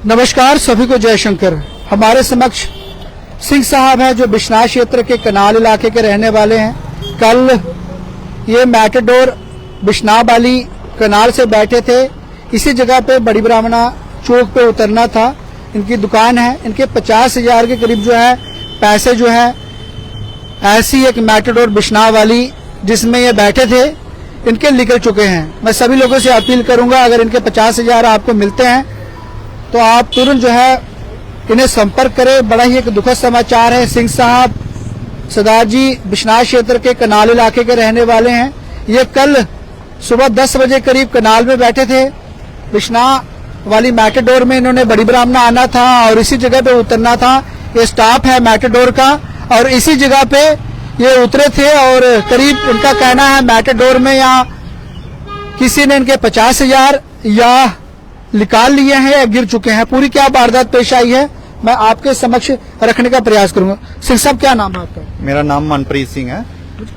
नमस्कार, सभी को जयशंकर। हमारे समक्ष सिंह साहब हैं जो बिश्नाह क्षेत्र के कनाल इलाके के रहने वाले हैं। कल ये मैटाडोर बिश्नाह वाली कनाल से बैठे थे। इसी जगह पे बड़ी ब्राह्मणा चौक पे उतरना था। इनकी दुकान है। इनके 50,000 के करीब जो है पैसे जो है ऐसी एक मैटाडोर बिश्नाह वाली जिसमें ये बैठे थे इनके निकल चुके हैं। मैं सभी लोगों से अपील करूंगा, अगर इनके 50,000 आपको मिलते हैं तो आप तुरंत जो है इन्हें संपर्क करें। बड़ा ही एक दुखद समाचार है। सिंह साहब सरदार जी बिश्नाह क्षेत्र के कनाल इलाके के रहने वाले हैं। ये कल सुबह 10 बजे करीब कनाल में बैठे थे। बिश्नाह वाली मैटाडोर में इन्होंने बड़ी ब्राह्मणा आना था और इसी जगह पे उतरना था। ये स्टॉप है मैटाडोर का और इसी जगह पे ये उतरे थे और करीब इनका कहना है मैटाडोर में या किसी ने इनके 50,000 या निकाल लिए हैं या गिर चुके हैं। पूरी क्या वारदात पेश आई है मैं आपके समक्ष रखने का प्रयास करूंगा। सिंह साहब, क्या नाम है आपका? मेरा नाम मनप्रीत सिंह है।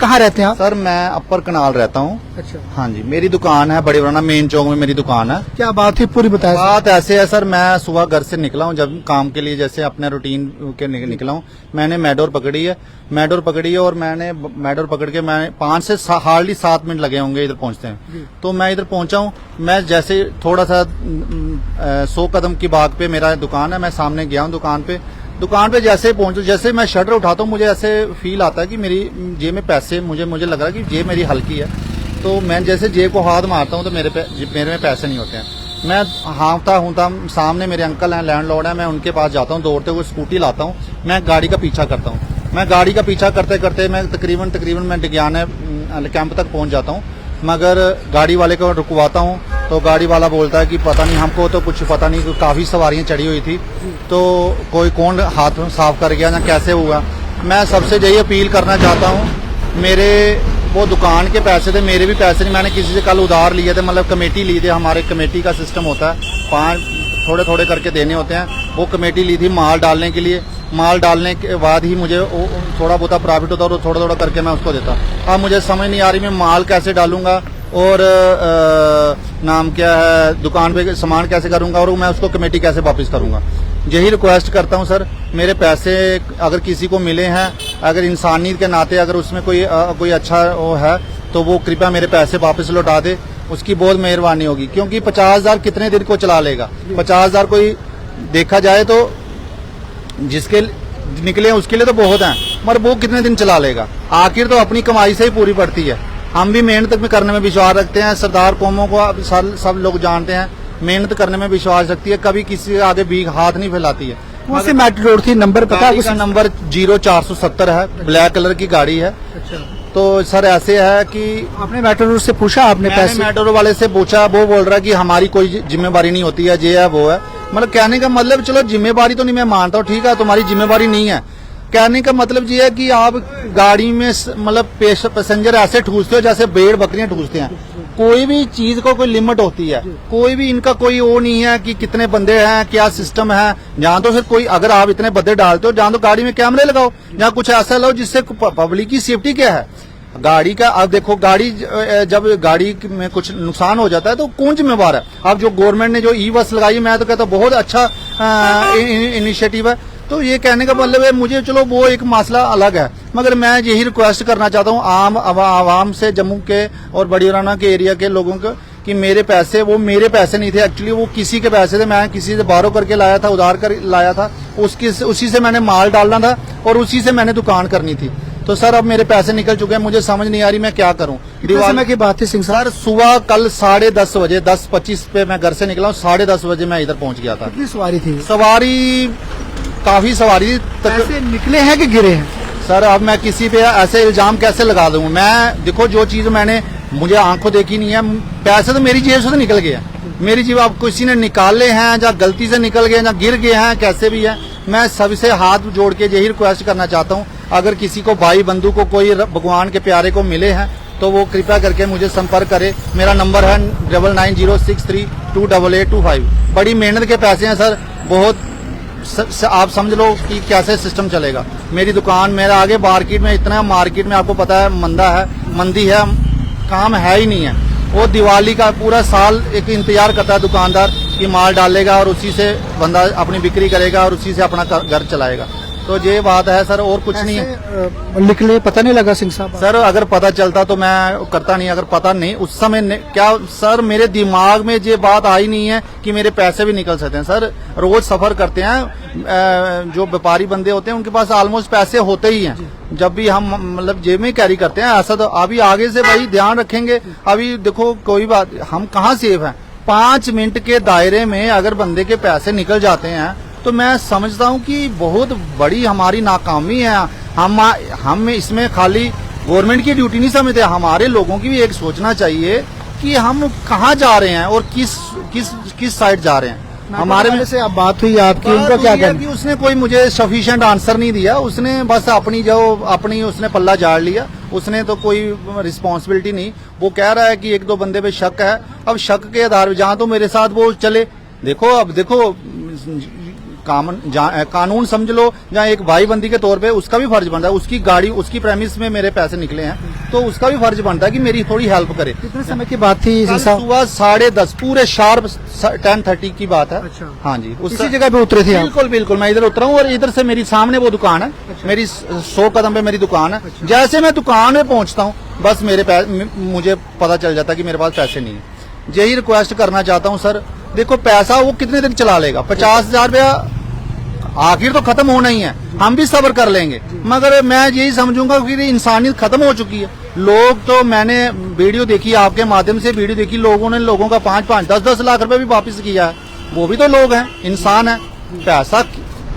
कहाँ रहते हैं आप? सर, मैं अपर कनाल रहता हूँ। अच्छा। हाँ जी, मेरी दुकान है बड़ी ब्राह्मणा मेन चौक में मेरी दुकान है। क्या बात है, पूरी बताएं। बात ऐसे है सर, मैं सुबह घर से निकला हूँ जब काम के लिए, जैसे अपने रूटीन के निकला हूँ। मैंने मैडोर पकड़ी है और मैंने मैडोर पकड़ के मैं 5 से हार्डली 7 मिनट लगे होंगे इधर पहुंचते हैं। तो मैं इधर पहुंचा हूँ। मैं जैसे थोड़ा सा 100 कदम की भाग पे मेरा दुकान है। मैं सामने गया हूँ दुकान पे जैसे पहुंचू, जैसे मैं शटर उठाता हूँ मुझे ऐसे फील आता है कि मेरी जेब में पैसे, मुझे लग रहा है कि जेब मेरी हल्की है। तो मैं जैसे जेब को हाथ मारता हूँ तो मेरे में पैसे नहीं होते हैं। मैं हाँफता सामने मेरे अंकल हैं, लैंडलॉर्ड है, मैं उनके पास जाता हूँ, दौड़ते हुए स्कूटी लाता हूँ। मैं गाड़ी का पीछा करता हूँ। मैं गाड़ी का पीछा करते करते मैं तकरीबन मैं डिग्याना कैंप तक पहुंच जाता हूँ। मगर गाड़ी वाले को रुकवाता हूँ तो गाड़ी वाला बोलता है कि पता नहीं, हमको तो कुछ पता नहीं, काफी सवारियां चढ़ी हुई थी, तो कोई कौन हाथ साफ कर गया ना कैसे हुआ। मैं सबसे यही अपील करना चाहता हूँ, मेरे वो दुकान के पैसे थे, मेरे भी पैसे नहीं। मैंने किसी से कल उधार लिए थे, मतलब कमेटी ली थी। हमारे कमेटी का सिस्टम होता है, 5 थोड़े करके देने होते हैं। वो कमेटी ली थी माल डालने के लिए। माल डालने के बाद ही मुझे थोड़ा बहुत प्रॉफिट होता और थोड़ा करके मैं उसको देता। अब मुझे समझ नहीं आ रही मैं माल कैसे डालूंगा और नाम क्या है, दुकान पे सामान कैसे करूंगा और मैं उसको कमेटी कैसे वापस करूंगा। यही रिक्वेस्ट करता हूं सर, मेरे पैसे अगर किसी को मिले हैं, अगर इंसानियत के नाते अगर उसमें कोई अच्छा वो है तो वो कृपया मेरे पैसे वापस लौटा दे, उसकी बहुत मेहरबानी होगी। क्योंकि 50,000 कितने दिन को चला लेगा? 50,000 कोई देखा जाए तो जिसके निकले उसके लिए तो बहुत है, मगर वो कितने दिन चला लेगा? आखिर तो अपनी कमाई से ही पूरी पड़ती है। हम भी मेहनत में करने में विश्वास रखते हैं। सरदार कौमों को सब लोग जानते हैं, मेहनत करने में विश्वास रखती है, कभी किसी के आगे भी हाथ नहीं फैलाती है। कौन सी मैटाडोर थी? नंबर पता है? उसका नंबर 0470 है। ब्लैक कलर की गाड़ी है। अच्छा। तो सर ऐसे है कि आपने मैटाडोर से पूछा? आपने पैसे मैटाडोर वाले से पूछा, वो बोल रहा है कि हमारी कोई जिम्मेवारी नहीं होती है, ये है वो है। मतलब कहने का मतलब, चलो जिम्मेवारी तो नहीं मैं मानता हूँ, ठीक है तुम्हारी जिम्मेवारी नहीं है। कहने का मतलब ये है कि आप गाड़ी में मतलब पैसेंजर ऐसे ठूसते हो जैसे भेड़ बकरियां ठूसते हैं। कोई भी चीज को कोई लिमिट होती है। कोई भी इनका कोई वो नहीं है कि कितने बंदे हैं, क्या सिस्टम है। जहाँ तो फिर कोई, अगर आप इतने बंदे डालते हो, जहाँ तो गाड़ी में कैमरे लगाओ, जहाँ कुछ ऐसा लगाओ जिससे पब्लिक की सेफ्टी क्या है गाड़ी का। अब देखो, गाड़ी जब गाड़ी में कुछ नुकसान हो जाता है तो कौन जिम्मेवार है? अब जो गवर्नमेंट ने जो ई बस लगाई, मैं तो कहता हूँ बहुत अच्छा इनिशिएटिव है। तो ये कहने का मतलब है, मुझे चलो वो एक मसला अलग है, मगर मैं यही रिक्वेस्ट करना चाहता हूँ आवाम से, जम्मू के और बड़ी ब्राह्मणा के एरिया के लोगों को, कि मेरे पैसे, वो मेरे पैसे नहीं थे एक्चुअली, वो किसी के पैसे थे। मैं किसी से बारो करके लाया था, उधार कर लाया था, उसी से मैंने माल डालना था और उसी से मैंने दुकान करनी थी। तो सर अब मेरे पैसे निकल चुके हैं, मुझे समझ नहीं आ रही मैं क्या करूं। समय की बात है सिंह साहब? सर सुबह कल 10:30 बजे 10:25 पे मैं घर से निकला हूँ। 10:30 बजे मैं इधर पहुंच गया था। कितनी सवारी थी? सवारी काफी सवारी। पैसे निकले हैं कि गिरे हैं? सर अब मैं किसी पे ऐसे इल्जाम कैसे लगा दूं? मैं देखो, जो चीज मुझे आंखों देखी नहीं है, पैसे तो मेरी जेब से तो निकल गए हैं। मेरी जेब अब किसी ने निकाले हैं, या गलती से निकल गए, या गिर गए हैं, कैसे भी है। मैं सबसे हाथ जोड़ के यही रिक्वेस्ट करना चाहता हूँ, अगर किसी को भाई बंधु को कोई भगवान के प्यारे को मिले हैं तो वो कृपया करके मुझे संपर्क करे। मेरा नंबर है 9906328825। बड़ी मेहनत के पैसे हैं सर, बहुत आप समझ लो कि कैसे सिस्टम चलेगा। मेरी दुकान, मेरा आगे मार्केट में इतना, मार्केट में आपको पता है मंदी है, काम है ही नहीं है। वो दिवाली का पूरा साल एक इंतजार करता है दुकानदार कि माल डालेगा और उसी से बंदा अपनी बिक्री करेगा और उसी से अपना घर चलाएगा। तो ये बात है सर, और कुछ नहीं है। निकले पता नहीं लगा सिंह साहब? सर अगर पता चलता तो मैं करता नहीं, अगर पता नहीं उस समय क्या सर मेरे दिमाग में ये बात आई नहीं है कि मेरे पैसे भी निकल सकते हैं। सर रोज सफर करते हैं, जो व्यापारी बंदे होते हैं उनके पास ऑलमोस्ट पैसे होते ही हैं। जब भी हम मतलब जेब में कैरी करते हैं, ऐसा तो अभी आगे से भाई ध्यान रखेंगे। अभी देखो कोई बात, हम कहाँ सेफ हैं? 5 मिनट के दायरे में अगर बंदे के पैसे निकल जाते हैं तो मैं समझता हूं कि बहुत बड़ी हमारी नाकामी है। हम इसमें खाली गवर्नमेंट की ड्यूटी नहीं समझते, हमारे लोगों की भी एक सोचना चाहिए कि हम कहाँ जा रहे हैं और किस साइड जा रहे हैं। हमारे में से अब बात हुई आपकी, उनका क्या कहना? कि उसने कोई मुझे सफिशिएंट आंसर नहीं दिया, उसने बस अपनी उसने पल्ला झाड़ लिया, उसने तो कोई रिस्पॉन्सिबिलिटी नहीं। वो कह रहा है कि 1-2 बंदे पे शक है। अब शक के आधार पर जहां तो मेरे साथ वो चले, देखो कानून समझ लो, जहाँ एक भाई बंदी के तौर पे उसका भी फर्ज बनता है, उसकी गाड़ी उसकी प्रेमिस में मेरे पैसे निकले हैं तो उसका भी फर्ज बनता है कि मेरी थोड़ी हेल्प करे। कितने समय की बात थी? सुबह 10:30 पूरे शार्प 10:30 की बात है। अच्छा। हाँ जी, उसी जगह पे उतरे थे? बिल्कुल मैं इधर उतरा हूँ और इधर से मेरी सामने वो दुकान है। अच्छा। मेरी 100 कदम पे मेरी दुकान है। अच्छा। जैसे मैं दुकान में पहुंचता हूँ बस मुझे पता चल जाता है कि मेरे पास पैसे नहीं है। यही रिक्वेस्ट करना चाहता हूँ सर, देखो पैसा वो कितने दिन चला लेगा? 50,000 रुपया आखिर तो खत्म होना ही है, हम भी सब्र कर लेंगे, मगर मैं यही समझूंगा कि इंसानियत खत्म हो चुकी है। लोग तो मैंने वीडियो देखी, आपके माध्यम से वीडियो देखी, लोगों का 5-5, 10-10 लाख रुपए भी वापस किया है। वो भी तो लोग हैं, इंसान है। पैसा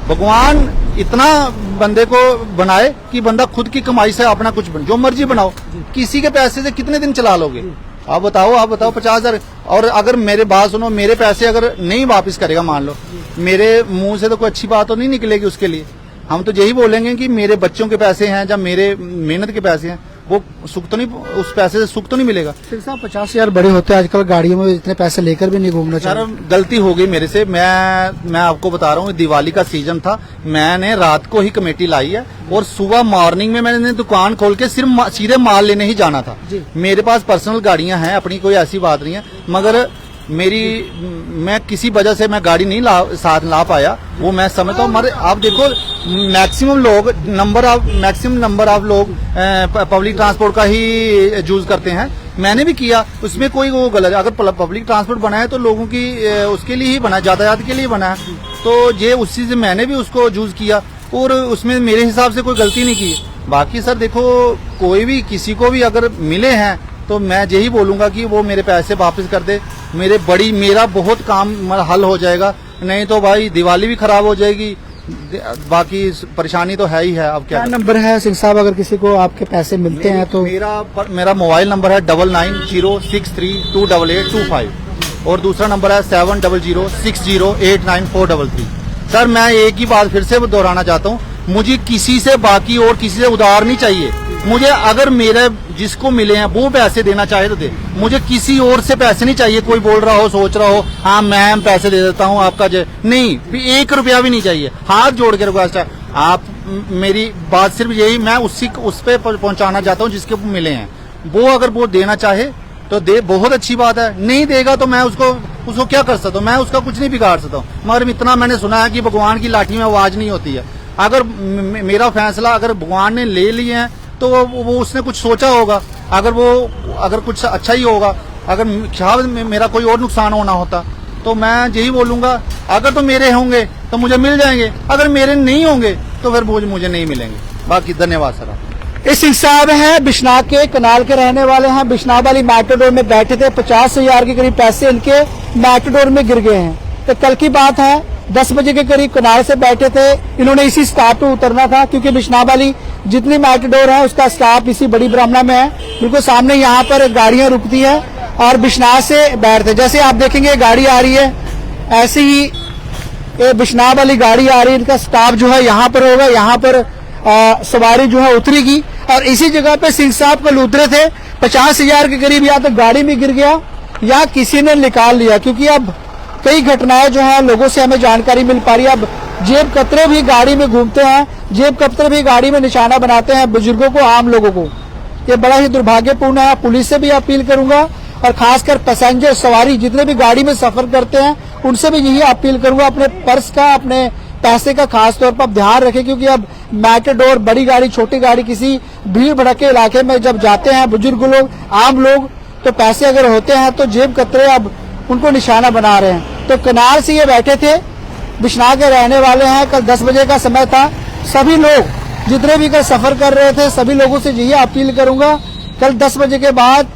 भगवान इतना बंदे को बनाए कि बंदा खुद की कमाई से अपना कुछ जो मर्जी बनाओ, किसी के पैसे से कितने दिन चला लोगे? आप बताओ 50,000। और अगर मेरे बात सुनो, मेरे पैसे अगर नहीं वापस करेगा, मान लो मेरे मुंह से तो कोई अच्छी बात तो नहीं निकलेगी उसके लिए। हम तो यही बोलेंगे कि मेरे बच्चों के पैसे हैं या मेरे मेहनत के पैसे हैं, वो सुख तो नहीं, उस पैसे से सुख तो नहीं मिलेगा। सिंह साहब 50,000 बड़े होते हैं आजकल, गाड़ियों में इतने पैसे लेकर भी नहीं घूमना चाहिए। सर गलती हो गई मेरे से, मैं आपको बता रहा हूँ, दिवाली का सीजन था, मैंने रात को ही कमेटी लाई है और सुबह मॉर्निंग में मैंने दुकान खोल के सिर्फ सीधे माल लेने ही जाना था। मेरे पास पर्सनल गाड़ियां हैं अपनी, कोई ऐसी बात नहीं है, मगर मैं किसी वजह से मैं गाड़ी नहीं साथ ला पाया, वो मैं समझता हूँ। मगर आप देखो मैक्सिमम नंबर ऑफ लोग पब्लिक ट्रांसपोर्ट का ही यूज करते हैं। मैंने भी किया, उसमें कोई वो गलत, अगर पब्लिक ट्रांसपोर्ट बना है तो लोगों की उसके लिए ही बना है, यातायात के लिए बना है, तो ये उसी से मैंने भी उसको यूज किया और उसमें मेरे हिसाब से कोई गलती नहीं की। बाकी सर देखो, कोई भी किसी को भी अगर मिले हैं तो मैं यही बोलूंगा कि वो मेरे पैसे वापस कर दे, मेरा बहुत काम हल हो जाएगा। नहीं तो भाई दिवाली भी खराब हो जाएगी, बाकी परेशानी तो है ही है। अब क्या नंबर है सिंह साहब, अगर किसी को आपके पैसे मिलते हैं तो? मेरा मोबाइल नंबर है 9906328825 और दूसरा नंबर है 7006089433। सर मैं एक ही बात फिर से दोहराना चाहता हूँ, मुझे किसी से बाकी और किसी से उधार नहीं चाहिए। मुझे अगर मेरे जिसको मिले हैं वो पैसे देना चाहे तो दे, मुझे किसी और से पैसे नहीं चाहिए। कोई बोल रहा हो, सोच रहा हो हाँ मैं पैसे दे देता हूँ आपका, नहीं, 1 रुपया भी नहीं चाहिए। हाथ जोड़ के रिक्वेस्ट है, आप मेरी बात सिर्फ यही, मैं उस पे पहुंचाना चाहता हूँ जिसके मिले हैं। वो अगर वो देना चाहे तो दे, बहुत अच्छी बात है। नहीं देगा तो मैं उसको क्या कर सकता हूँ? मैं उसका कुछ नहीं बिगाड़ सकता हूँ। मगर इतना मैंने सुना है कि भगवान की लाठी में आवाज नहीं होती है। अगर मेरा फैसला अगर भगवान ने ले लिए हैं तो वो उसने कुछ सोचा होगा, अगर कुछ अच्छा ही होगा, अगर शायद मेरा कोई और नुकसान होना होता। तो मैं यही बोलूंगा, अगर तो मेरे होंगे तो मुझे मिल जाएंगे, अगर मेरे नहीं होंगे तो फिर मुझे नहीं मिलेंगे। बाकी धन्यवाद सर। ये सिंह साहब हैं, बिश्नाह के कनाल के रहने वाले हैं। बिश्नाह वाली मैटाडोर में बैठे थे, 50,000 के करीब पैसे इनके मैटाडोर में गिर गए हैं। तो कल की बात है, 10 बजे के करीब कनाल से बैठे थे, इन्होंने इसी स्टॉप पे उतरना था क्योंकि बिश्नाह वाली जितनी मैटाडोर है उसका स्टॉप इसी बड़ी ब्राह्मणा में है। बिल्कुल सामने यहाँ पर गाड़ियां रुकती है और बिश्नाह से बैठते, जैसे आप देखेंगे गाड़ी आ रही है, ऐसे ही ये बिश्नाह वाली गाड़ी आ रही है, इनका स्टॉप जो है यहाँ पर होगा, यहाँ पर सवारी जो है उतरेगी और इसी जगह पे सिंह साहब कल उतरे थे। 50,000 के करीब या तो गाड़ी में गिर गया या किसी ने निकाल लिया, क्योंकि अब कई घटनाएं जो है लोगों से हमें जानकारी मिल पा रही है। अब जेब कतरे भी गाड़ी में घूमते हैं, जेब कतरे भी गाड़ी में निशाना बनाते हैं बुजुर्गों को, आम लोगों को। ये बड़ा ही दुर्भाग्यपूर्ण है। पुलिस से भी अपील करूंगा और खासकर पैसेंजर सवारी जितने भी गाड़ी में सफर करते हैं उनसे भी यही अपील करूंगा, अपने पर्स का, अपने पैसे का खास तौर पर ध्यान रखें, क्योंकि अब मैटाडोर, बड़ी गाड़ी, छोटी गाड़ी, किसी भीड़ भड़के इलाके में जब जाते हैं बुजुर्ग लोग, आम लोग, तो पैसे अगर होते हैं तो जेब कतरे अब उनको निशाना बना रहे हैं। तो कनाल से ये बैठे थे, बिश्नाह के रहने वाले हैं। कल 10 बजे का समय था। सभी लोग जितने भी कल सफर कर रहे थे सभी लोगों से यही अपील करूंगा, कल 10 बजे के बाद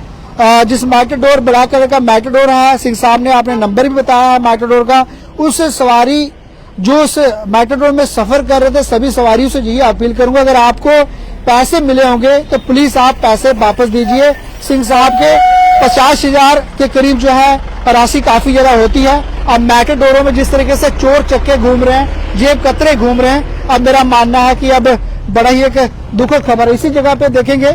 जिस मैटाडोर, ब्लैक कलर का मैटाडोर है, सिंह साहब ने आपने नंबर भी बताया है मैटाडोर का, उस सवारी जो उस मैटाडोर में सफर कर रहे थे सभी सवारियों से यही अपील करूंगा, अगर आपको पैसे मिले होंगे तो प्लीज आप पैसे वापस दीजिए। सिंह साहब के 50,000 के करीब जो है राशि काफी ज्यादा होती है। अब मैटाडोरों में जिस तरीके से चोर चक्के घूम रहे हैं, जेब कतरे घूम रहे हैं, अब मेरा मानना है कि अब बड़ा ही एक दुखद खबर है। इसी जगह पे देखेंगे,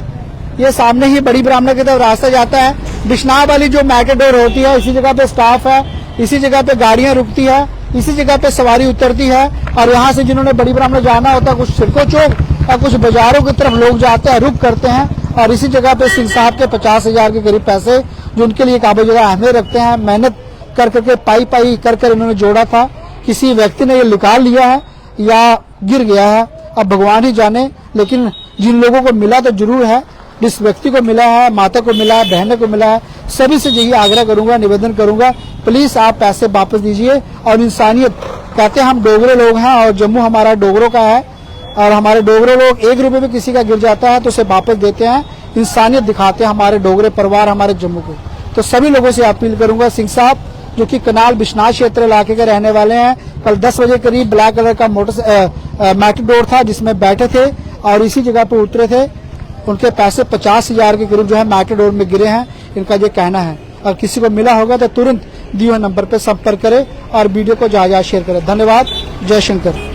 ये सामने ही बड़ी ब्राह्मणा की तरफ रास्ता जाता है, बिश्नाह वाली जो मैटाडोर होती है, इसी जगह पे स्टाफ है, इसी जगह पे गाड़ियां रुकती है, इसी जगह पे सवारी उतरती है। और यहाँ से जिन्होंने बड़ी ब्राह्मणा जाना होता है, कुछ सिरको चौक और कुछ बाजारों की तरफ लोग जाते हैं, रुक करते हैं। और इसी जगह पे सिंह साहब के 50,000 के करीब पैसे जो उनके लिए काफी ज्यादा अहमियत रखते हैं, मेहनत कर करके पाई कर इन्होंने जोड़ा था, किसी व्यक्ति ने ये निकाल लिया है या गिर गया है, अब भगवान ही जाने। लेकिन जिन लोगों को मिला तो जरूर है, जिस व्यक्ति को मिला है, माता को मिला है, बहनों को मिला है, सभी से यही आग्रह करूंगा, निवेदन करूंगा, प्लीज आप पैसे वापस दीजिए। और इंसानियत कहते हैं, हम डोगरे लोग हैं और जम्मू हमारा डोगरों का है, और हमारे डोगरे लोग 1 रुपए भी किसी का गिर जाता है तो उसे वापस देते हैं, इंसानियत दिखाते हैं हमारे डोगरे परिवार, हमारे जम्मू को। तो सभी लोगों से अपील करूंगा, सिंह साहब जो कि कनाल बिश्नाह क्षेत्र इलाके के रहने वाले हैं, कल 10 बजे करीब ब्लैक कलर का मैटाडोर था जिसमें बैठे थे और इसी जगह पे उतरे थे। उनके पैसे 50,000 के करीब जो है मैटाडोर में गिरे हैं, इनका ये कहना है। और किसी को मिला होगा तो तुरंत दिए हुए नंबर पर संपर्क करें और वीडियो को ज्यादा शेयर करें। धन्यवाद। जय शंकर।